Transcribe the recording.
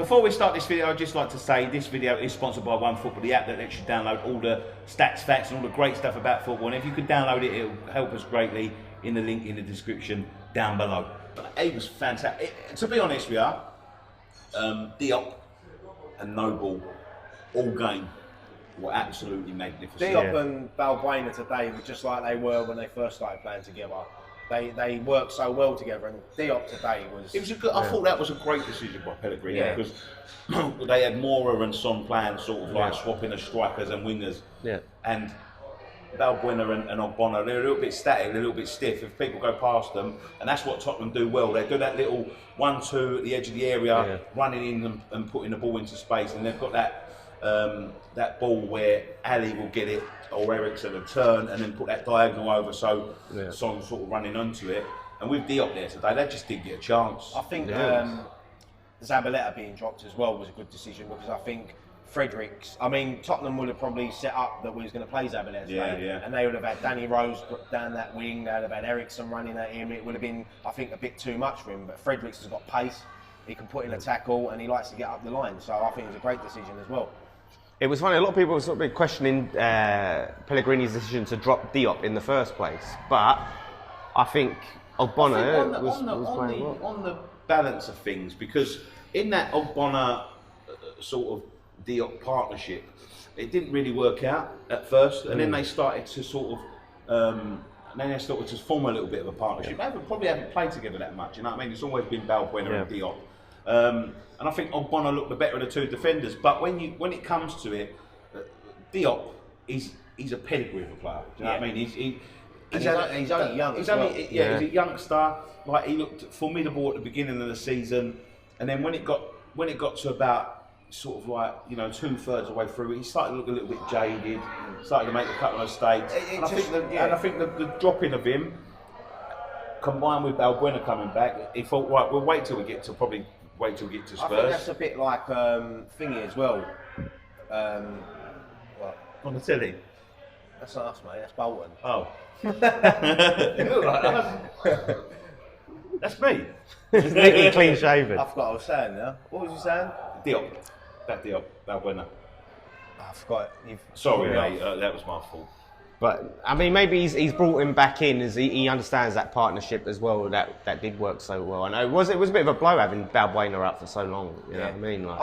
Before we start this video, I'd just like to say this video is sponsored by OneFootball, the app that lets you download all the stats, facts and all the great stuff about football. And if you could download it, it'll help us greatly in the link in the description down below. But it was fantastic. To be honest with you, Diop and Noble all game were absolutely magnificent. Diop and Balbuena today were just like they were when they first started playing together. They worked so well together, and Diop today was... It was a good, I thought that was a great decision by Pellegrini, because they had Mora and Son playing sort of like swapping the strikers and wingers. And Balbuena and Ogbonna, they're a little bit static, a little bit stiff if people go past them, and that's what Tottenham do well. They do that little 1-2 at the edge of the area, running in and putting the ball into space, and they've got that ball where Ali will get it, or Eriksen will turn and then put that diagonal over, so Son's sort of running onto it. And with Diop there today, they just didn't get a chance. I think Zabaleta being dropped as well was a good decision, because I think Fredericks, I mean, Tottenham would have probably set up that we was going to play Zabaleta today, and they would have had Danny Rose down that wing, they would have had Eriksen running at him. It would have been, I think, a bit too much for him, but Fredericks has got pace, he can put in a tackle, and he likes to get up the line, so I think it was a great decision as well. It was funny, a lot of people were sort of questioning Pellegrini's decision to drop Diop in the first place, but I think Ogbonna was playing well. On the balance of things, because in that Ogbonna sort of Diop partnership, it didn't really work out at first, and then they started to sort of form a little bit of a partnership. They probably haven't played together that much, you know what I mean? It's always been Balbuena and Diop. And I think Ogbonna looked the better of the two defenders, but when it comes to it, Diop he's a pedigree of a player. Do you know what I mean? He's only young. He's he's a youngster. Like, he looked formidable at the beginning of the season, and then when it got to about sort of like 2/3 of the way through, he started to look a little bit jaded. Started to make a couple of mistakes. And I think the dropping of him, combined with Balbuena coming back, he thought, right, we'll wait till we get to Spurs. I think that's a bit like thingy as well. What? On the telly? That's not us, mate. That's Bolton. Oh. You look like that. That's me. Neatly clean shaven. I forgot what I was saying now. What was you saying? Diop. That Diop. Balbuena. I forgot. Sorry, mate. That was my fault. But I mean, maybe he's brought him back in as he understands that partnership as well. That did work so well. I know it was a bit of a blow having Balbuena out for so long. You know what I mean? Like,